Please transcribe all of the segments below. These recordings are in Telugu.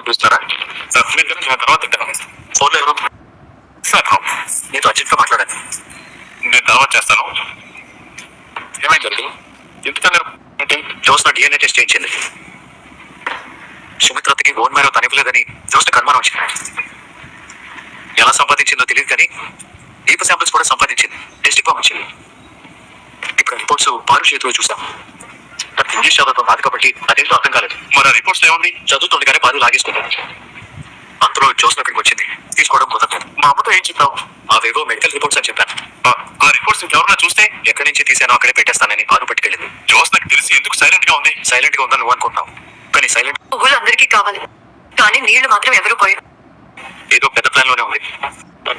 చూస్తారా సార్? నేను తర్వాత తింటాను. ఫోన్లో ఎవరు సార్? నీతో అర్జెంట్గా మాట్లాడాను. నేను తర్వాత చేస్తాను. ఏమైందండి? ఎందుకన్నారు? జోస్న DNA టెస్ట్ చేయించింది. సుమిత్రకి ఓన్ మేరో తనివ్వలేదని జోస్కి అనుమానం వచ్చింది. ఎలా సంపాదించిందో తెలియదు కానీ దీప శాంపిల్స్ కూడా సంపాదించింది. టెస్ట్ పంపించింది. ఇక్కడ రిపోర్ట్స్ పారు చేతిలో చూసాం. ఇంగ్లీష్ చదువుతో రాదు కాబట్టి అదేంటో అర్థం కాలేదు. మరి ఆ రిపోర్ట్స్ ఏముంది? చదువుతుండగానే పారు లాగేసుకున్నాను. అంతలో జోస్న ఇక్కడికి వచ్చింది. తీసుకోవడం కుదరలేదు. మా అమ్మతో ఏం చెప్పావు? అవేవో మెడికల్ రిపోర్ట్స్ అని చెప్పాను. ఆ రిపోర్ట్స్ ఎవరన్నా చూస్తే ఎక్కడి నుంచి తీసానో అక్కడే పెట్టేస్తానని పారు పట్టుకెళ్ళింది. జోస్ నాకు తెలిసి ఎందుకు సైలెంట్ గా ఉంది? సైలెంట్ గా ఉందని నువ్వు అనుకుంటున్నావు, కానీ సైలెంట్ పువ్వులు అందరికీ కావాలి, కానీ నీళ్లు మాత్రం ఎవరు పోయారు. ఏదో పెద్ద ప్లాన్ లోనే ఉంది.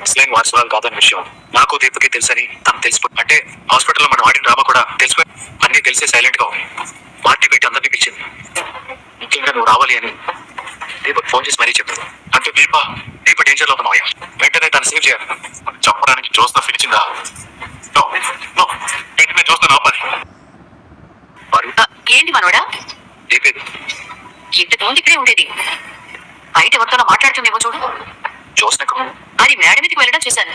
అసలైన వారసురాలు కాదని విషయం నాకు దీపకి తెలుసని తను తెలిసిపో అంటే హాస్పిటల్లో మనం ఆడిన డ్రామా కూడా తెలిసిపోయి అన్ని తెలిసే సైలెంట్ గా ఉంది. పార్టీ పెట్టి అందరినీ పిలిచింది. ముఖ్యంగా నువ్వు రావాలి అని దీపక్ ఫోన్ చేసి మరీ చెప్పాడు. అంటే దీప డేంజర్ లో ఉన్నాయా? వెంటనే తను సేవ్ చేయాలి. చెప్పడానికి చూస్తా పిలిచిందా? వెంటనే చూస్తా ఆపాలి. ఏంటి మనోడా? దీపేది ఇంతకుముందు ఇక్కడే ఉండేది. బయట ఎవరితోనో మాట్లాడుతుందేమో చూడు. చూసినకు అది మేడ మీదకి వెళ్ళడం చూశాను.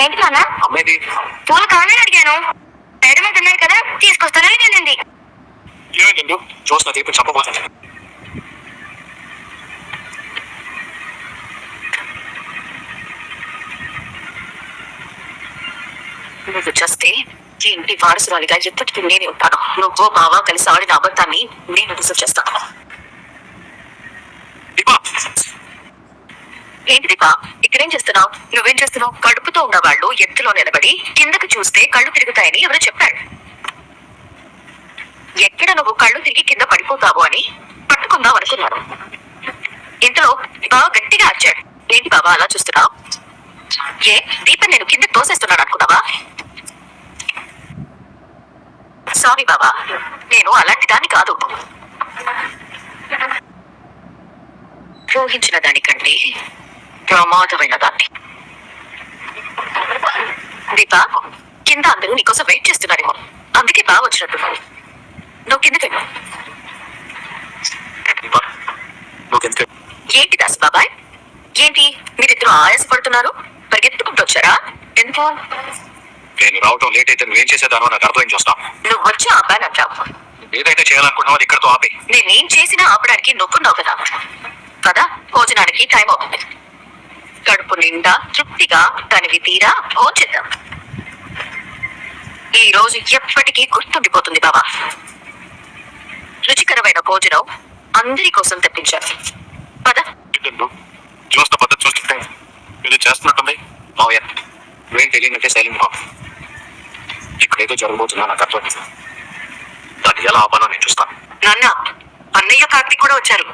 ఏంటి నాన్న? అమ్మేది పూలు కావాలని అడిగాను. మేడ మీద ఉన్నాయి కదా, తీసుకొస్తానని వెళ్ళింది. ఏమైందండు? చూసిన దీప చెప్పబోతుంది. నువ్వు చేస్తే ఇంటి వారసురాలిగా ఎప్పటికీ నేనే ఉంటాను. నువ్వు బావా కలిసి ఆడిన అబద్ధాన్ని నేను రిసీవ్ చేస్తాను. ఏంటి దీపా, ఇక్కడేం చేస్తున్నావు? నువ్వేం చేస్తున్నావు? కడుపుతో ఉన్న వాళ్ళు ఎత్తులో నిలబడి కిందకు చూస్తే కళ్ళు తిరుగుతాయని ఎవరో చెప్పాడు. ఎక్కడ నువ్వు కళ్ళు తిరిగి కింద పడిపోతావు అని పట్టుకుందాం అనుకున్నాను. ఇంతలో బావ గట్టిగా అరిచాడు. ఏంటి బాబా అలా చూస్తున్నావు? ఏ దీపం నేను కింద తోసేస్తున్నాను అనుకున్నావా? సారీ బాబా, నేను అలాంటి దాన్ని కాదు. ఊహించిన దానికంటే ప్రమాదమైన దాన్ని. దీపా, కింద అందరూ నీకోసం వెయిట్ చేస్తున్నారేమో, అందుకే బాగా వచ్చినట్టు. నువ్వు కిందకి వెళ్ళు. ఏంటి దాసు బాబాయ్, ఏంటి మీరిద్దరు ఆయాసపడుతున్నారు? పరిగెత్తుకుంటూ వచ్చారా? ఎందుకు? నేను రావటం లేట్ అయితే నువ్వేం చేసేదానో నాకు అర్థం చూస్తాం. నువ్వు వచ్చి ఆపానంటావు. ఏదైతే చేయాలనుకుంటున్నావు అది ఇక్కడతో ఆపే. నేనేం చేసినా ఆపడానికి నొప్పున్నావు కదా. కదా, భోజనానికి టైం అవుతుంది. కడుపు నిండా తృప్తిగా తనివి తీరా భోంచేద్దాం. ఈ రోజు ఎప్పటికీ గుర్తుండిపోతుంది బాబా. రుచికరమైన భోజనం అందరి కోసం తెప్పించారు. పద. చూస్తా పద్ధతి చూస్తుంటే ఇది చేస్తున్నట్టుంది. మావయ్య నువ్వేం తెలియనట్టే సైలెంట్ బాబు. ఇక్కడేదో జరగబోతున్నా నాకు అర్థం. దాన్ని ఎలా ఆపాలో నేను చూస్తాను. నాన్న, అన్నయ్య కార్తీక్ కూడా వచ్చారు.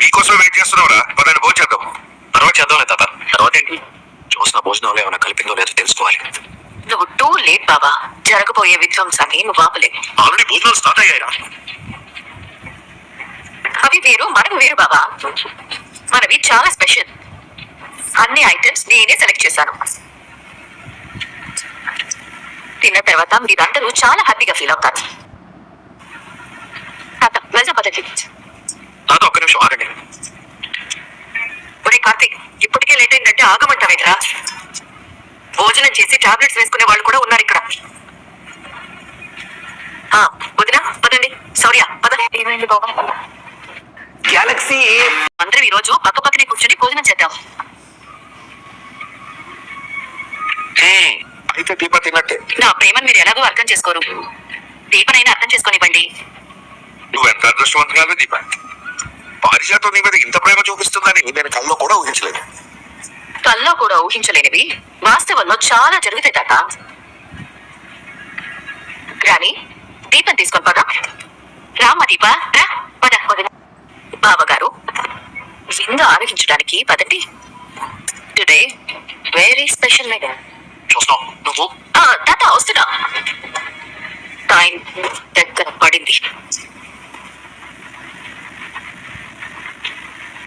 నీకోసం వెయిట్ చేస్తున్నావురా. పదని భోజనం చేద్దాం. తర్వాత చేద్దాంలే తాత. తర్వాత ఏంటి? చూసిన భోజనంలో ఏమైనా కలిపిందో లేదో తెలుసుకోవాలి. నువ్వు టూ లేట్ బాబా. జరగబోయే విధ్వంసాన్ని నువ్వు ఆపలేవు. ఆల్రెడీ భోజనాలు స్టార్ట్ అయ్యాయిరా. అవి వేరు, మనకు వేరు బాబా. మనవి చాలా స్పెషల్. అన్ని ఐటమ్స్ నేనే సెలెక్ట్ చేశాను. తిన్న తర్వాత మీరందరూ చాలా హ్యాపీగా ఫీల్ అవుతారు. తాత వెళ్దాం పద్ధతి. తాత ఒక్క నిమిషం ఆగండి. ఒరే కార్తీక్, ఇప్పటికే లేట్ అయిందంటే ఆగమంటావేట్రా? భోజనం చేసి టాబ్లెట్స్ వేసుకునే వాళ్ళు కూడా ఉన్నారు ఇక్కడ. వదినా పదండి. శౌర్య పద. ఏమైంది బాబా? గ్యాలక్సీ అందరం ఈ రోజు పక్క పక్కనే కూర్చొని భోజనం చేద్దాం. అయితే దీప తిన్నట్టే. నా ప్రేమను మీరు ఎలాగో అర్థం చేసుకోరు. దీపనైనా అర్థం చేసుకొనివ్వండి. నువ్వు ఎంత అదృష్టవంతురాలు దీప. పారిజాతం నీ మీద ఇంత ప్రేమ చూపిస్తుందని నేను కల్లో కూడా ఊహించలేదు. కల్లో కూడా ఊహించలేనివి వాస్తవంలో చాలా జరుగుతాయి తాత. రాని దీపం తీసుకొని పద. రామ్మ దీప రా. పద వదిన. బావగారు విందు ఆరగించడానికి పదండి. Today very special night. చూస్తావు నువ్వు? తాత వస్తున్నా. టైం దగ్గర పడింది.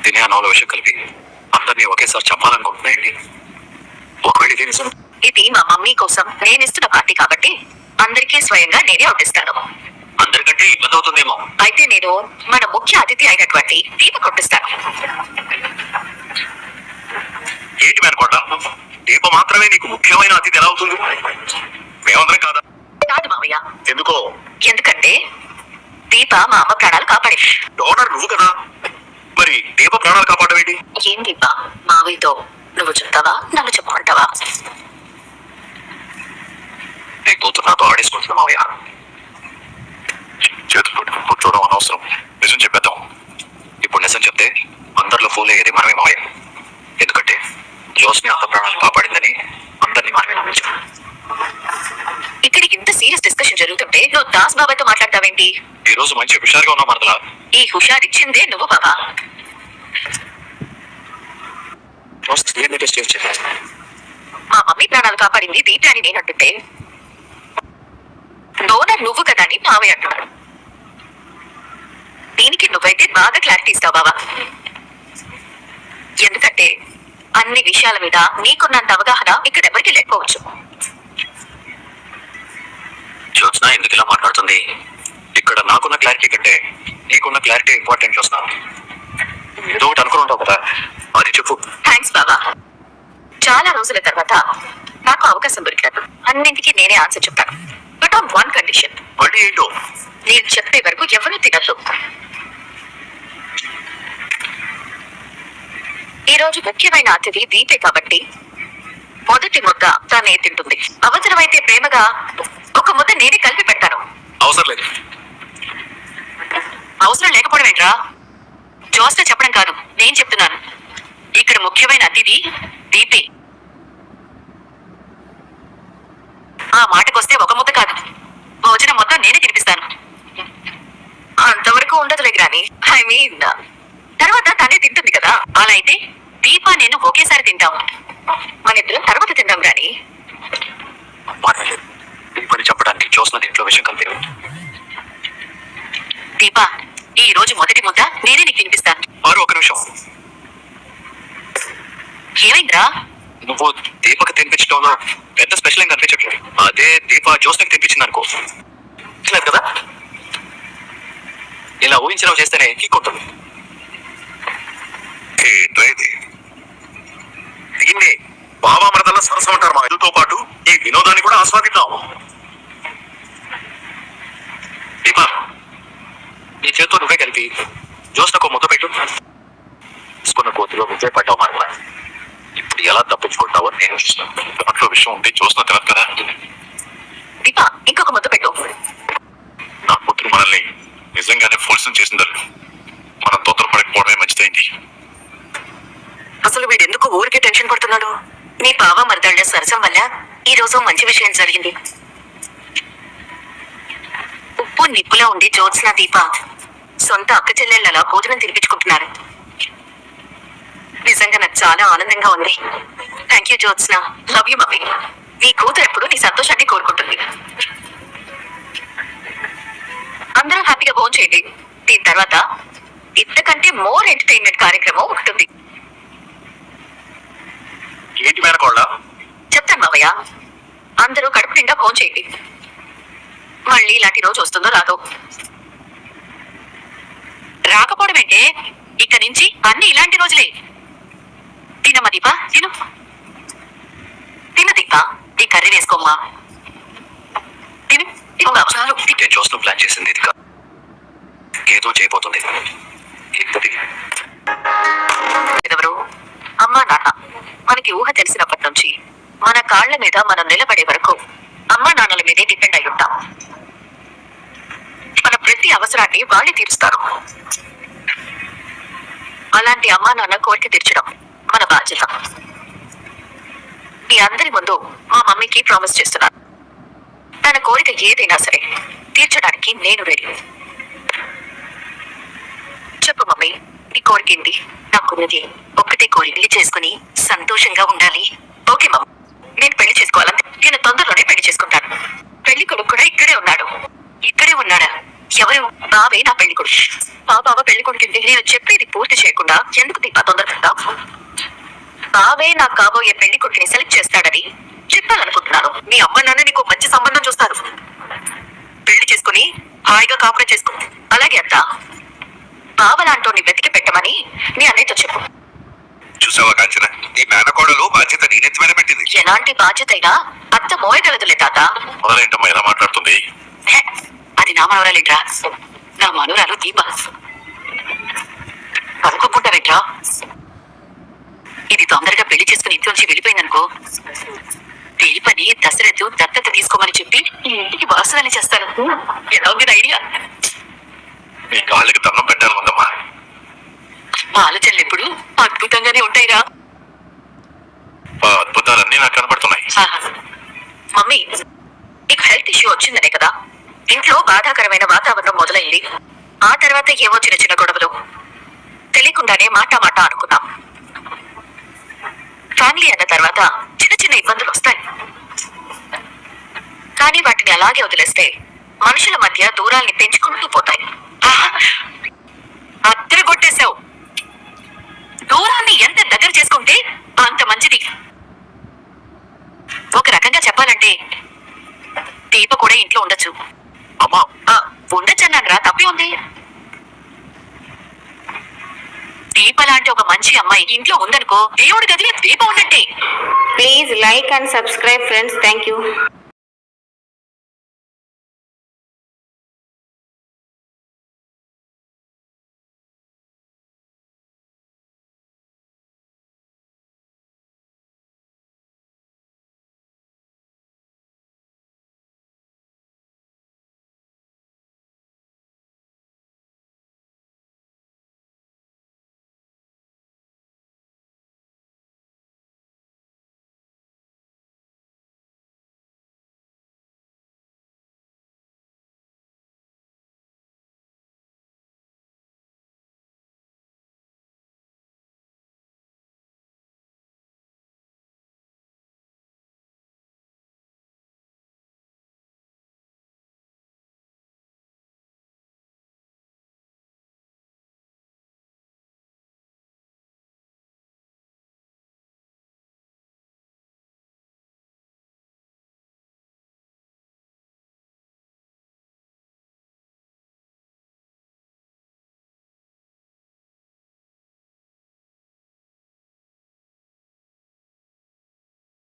తినే అన్నంలో విషయం కలిపి అందరినీ ఒకేసారి చెప్పాలనుకుంటున్నాయండి. ఒకవేళ ఇది నిజం. ఇది మా మమ్మీ కోసం నేను ఇస్తున్న పార్టీ కాబట్టి అందరికీ స్వయంగా నేనే వడ్డిస్తాను. అందరికంటే ఇబ్బంది అవుతుందేమో. అయితే నేను మన ముఖ్య అతిథి అయినటువంటి దీప కొట్టిస్తాను. ఏంటి మేనకోట, దీప మాత్రమే నీకు ముఖ్యమైన అతిథి ఎలా అవుతుంది? మేమందరం కాదా? కాదు మావయ్య. ఎందుకో? ఎందుకంటే దీప మా అమ్మ ప్రాణాలు కాపాడింది. డోనర్ నువ్వు కదా, మరి దీప ప్రాణాలు కాపాడడం ఏంటి? ఏం దీప, మావయ్యతో నువ్వు చెప్తావా నన్ను చెప్పమంటావా? నీ కూతురు నాతో ఆడేసుకుంటున్నా మావయ్య. చేతులు పట్టుకుని కూర్చోవడం అనవసరం, నిజం చెప్పేద్దాం. ఇప్పుడు నిజం చెప్తే అందరిలో ఫూల్ అయ్యేది మనమే మావయ్య. ఎందుకంటే జోస్ని అంత ప్రాణాలు కాపాడిందని అందరినీ మనమే నమ్మించాం. ఇక్కడ ఇంత సీరియస్ డిస్కషన్ జరుగుతుంటే నువ్వు దాస్ బాబాయ్తో మాట్లాడతావేంటి? ఈ రోజు మంచి హుషారుగా ఉన్నావు మరదలా. ఈ హుషారు ఇచ్చిందే నువ్వు బాబా. టెస్ట్ చేయించే మా మమ్మీ ప్రాణాలు కాపాడింది దీప అని నేను అంటుంటే డోనర్ నువ్వు కదా అని మావయ్య అంటున్నాడు. దీనికి నువ్వైతే బాగా క్లారిటీ ఇస్తావు బాబా. ఎందుకంటే అన్ని విషయాల మీద నీకున్నంత అవగాహన ఇక్కడ ఎవరికి లేకపోవచ్చు. జ్యోత్స్న ఎందుకు ఇలా మాట్లాడుతుంది? ఇక్కడ నాకున్న క్లారిటీ కంటే నీకున్న క్లారిటీ ఇంపార్టెంట్ చూస్తున్నా. ఏదో ఒకటి అనుకుని ఉంటావు కదా, అది చెప్పు. థ్యాంక్స్ బాబా. చాలా రోజుల తర్వాత నాకు అవకాశం దొరికినట్టు అన్నింటికీ నేనే ఆన్సర్ చెప్తాను. But on one condition. మళ్ళీ ఏంటో? నేను చెప్పే వరకు ఎవరు తినద్దు. ఈ రోజు ముఖ్యమైన అతిథి దీపే కాబట్టి మొదటి ముద్ద తానే తింటుంది. అవసరమైతే ప్రేమగా ఒక ముద్ద నేనే కలిపి పెడతాను. అవసరం లేదు. అవసరం లేకపోవడం ఏంట్రా? జోస్న చెప్పడం కాదు, నేను చెప్తున్నాను. ఇక్కడ ముఖ్యమైన అతిథి దీపే. ఆ మాటకొస్తే ఒక ముద్ద కాదు, భోజనం మొత్తం నేనే తినిపిస్తాను. అంతవరకు ఉండదులే గ్రాని. ఐ మీన్ తర్వాత తనే తింటుంది కదా. అలా అయితే దీప నేను ఒకేసారి తింటాం. మన ఇద్దరం తర్వాత తిందాం గ్రాని. ఈ పని చెప్పడానికి జ్యోత్స్న దీంట్లో విషయం కలిపి. దీప, ఈ రోజు మొదటి ముద్ద నేనే నీకు తినిపిస్తాను. మారు ఒక నిమిషం. ఏమైందిరా? నువ్వు దీపకు తినిపించడంలో పెద్ద స్పెషల్ ఏం కనిపించట్లేదు. అదే దీప జ్యోత్స్నకి తినిపించింది అనుకో, లేదు కదా? ఇలా ఊహించడం చేస్తేనే కిక్ ఉంటుంది. దీన్ని బాబా మరదల్లా సరసం అంటారు. మా ఇదితో పాటు ఈ వినోదాన్ని కూడా ఆస్వాదిద్దాం. దీప, నీ చేతితో నువ్వే కలిపి జ్యోత్స్నకు ముద్ద పెట్టు. తీసుకున్న కోతిలో నువ్వే పడ్డావు మాట. ఇప్పుడు ఎలా తప్పించుకుంటావో నేను చూస్తాను. దాంట్లో విషయం ఉంటే జ్యోత్స్న తినదు కదా. దీప, ఇంకొక ముద్ద పెట్టు. నా కూతురు మనల్ని నిజంగానే ఫోర్సం చేసిందరు. మనం తొందరపడకపోవడమే మంచిదైంది. అసలు వీడు ఎందుకు ఊరికే టెన్షన్ పడుతున్నాడు? నీ బావ మరదళ్ళ సరసం వల్ల ఈ రోజు మంచి విషయం జరిగింది. ఉప్పు నిప్పులా ఉండి జ్యోత్స్న దీప సొంత అక్క చెల్లెళ్ళలా భోజనం తినిపించుకుంటున్నారు. నిజంగా నాకు చాలా ఆనందంగా ఉంది. Thank you Jyotsna. Love you mummy. నీ కూతురు ఎప్పుడు నీ సంతోషాన్ని కోరుకుంటుంది. అందరూ హ్యాపీగా భోజనం చేయండి. దీని తర్వాత ఇంతకంటే మోర్ ఎంటర్టైన్మెంట్ కార్యక్రమం ఉంటుంది. ఏంటి మేనకోళ్ళ? చెప్తాను మావయ్య. అందరూ కడుపు నిండా భోజనం చేయండి. మళ్ళీ ఇలాంటి రోజు వస్తుందో రాదో. రాకపోవడం ఏంటే, ఇక నుంచి అన్ని ఇలాంటి రోజులే. తినమ్మా దీప, తిను. తిను దీప, ఈ కర్రీ వేసుకోమ్మా. తిను తిను బాబు. చాలు. నేను చూస్తూ ప్లాన్ చేసింది ఇది కాదు, ఏదో చేయబోతుంది. ఎవరు? అమ్మా నాన్న. మనకి ఊహ తెలిసినప్పటి నుంచి మన కాళ్ల మీద మనం నిలబడే వరకు అమ్మా నాన్నల మీదే డిపెండ్ అయి ఉంటాం. మన ప్రతి అవసరాన్ని వాళ్ళే తీరుస్తారు. అలాంటి అమ్మా నాన్న కోరిక తీర్చడం మన బాధ్యత. మీ అందరి ముందు మా మమ్మీకి ప్రామిస్ చేస్తున్నాను, తన కోరిక ఏదైనా సరే తీర్చడానికి నేను రెడీ. చెప్పు మమ్మీ, నీ కోరిక ఏంటి? నాకున్నది ఒక్కటే కోరిక, పెళ్లి చేసుకుని సంతోషంగా ఉండాలి. ఓకే మమ్మీ, నేను పెళ్లి చేసుకోవాలంటే నేను తొందరలోనే పెళ్లి చేసుకుంటాను. పెళ్లి కొడుకు కూడా ఇక్కడే ఉన్నాడు. ఇక్కడే ఉన్నాడా? ఎవరు? బావే నా పెళ్లి కొడుకు. మా బావ పెళ్లి కొడుకుంటే నేను చెప్పేది పూర్తి చేయకుండా ఎందుకు దీపా తొందరపడతావు? బావే నాకు కాబోయే పెళ్లి కొడుకుని సెలెక్ట్ చేస్తాడని చెప్పాలనుకుంటున్నాను. మీ అమ్మ నాన్న నీకు మంచి సంబంధం చూస్తారు. పెళ్లి చేసుకుని హాయిగా కాపురం చేసుకో. అలాగే అత్త, బావలాంటోని వెతికి పెట్టమని నీ అన్నయ్యతో చెప్పు. చూసావా కాంచన, ఈ మేనకోడలు బాధ్యత నేనెత్తి మీద పెట్టింది. ఎలాంటి బాధ్యత అయినా అత్త మోయగలదులే తాత. మొదలేంటమ్మా ఎలా మాట్లాడుతుంది? హే, అది నా మనవరాలేంట్రా, నా మనవరాలు దీప. కనుక్కుంటారేంట్రా? ఇది తొందరగా పెళ్లి చేసుకుని ఇంట్లోంచి వెళ్ళిపోయిందనుకో, దీపని దశరథు దత్తత తీసుకోమని చెప్పి ఈ ఇంటికి వారసురాలి చేస్తాను. ఎలా ఉంది ఐడియా? నీ కాళ్ళకి దండం పెట్టాలి ఉందమ్మా. మా ఆలోచనలు ఎప్పుడు అద్భుతంగానే ఉంటాయిరా. ఆ అద్భుతాలన్నీ నాకు కనబడుతున్నాయి. మమ్మీ, నీకు హెల్త్ ఇష్యూ వచ్చిందనే కదా ఇంట్లో బాధాకరమైన వాతావరణం మొదలైంది. ఆ తర్వాత ఏవో చిన్న చిన్న గొడవలు, తెలియకుండానే మాట అనుకున్నాం. ఫ్యామిలీ అన్న తర్వాత చిన్న చిన్న ఇబ్బందులు వస్తాయి, కానీ వాటిని అలాగే వదిలేస్తే మనుషుల మధ్య దూరాల్ని పెంచుకుంటూ పోతాయి. అద్దరు కొట్టేశావు. దూరాన్ని ఎంత దగ్గర చేసుకుంటే అంత మంచిది. ఒక రకంగా చెప్పాలంటే దీప కూడా ఇంట్లో ఉండొచ్చు. అమ్మా, ఉండొచ్చన్నాను రా, తప్పే ఉంది. దీప లాంటి ఒక మంచి అమ్మాయి ఇంట్లో ఉందనుకో, దేవుడి గదిలో దీపం ఉన్నట్టే. Please like and subscribe friends. Thank you.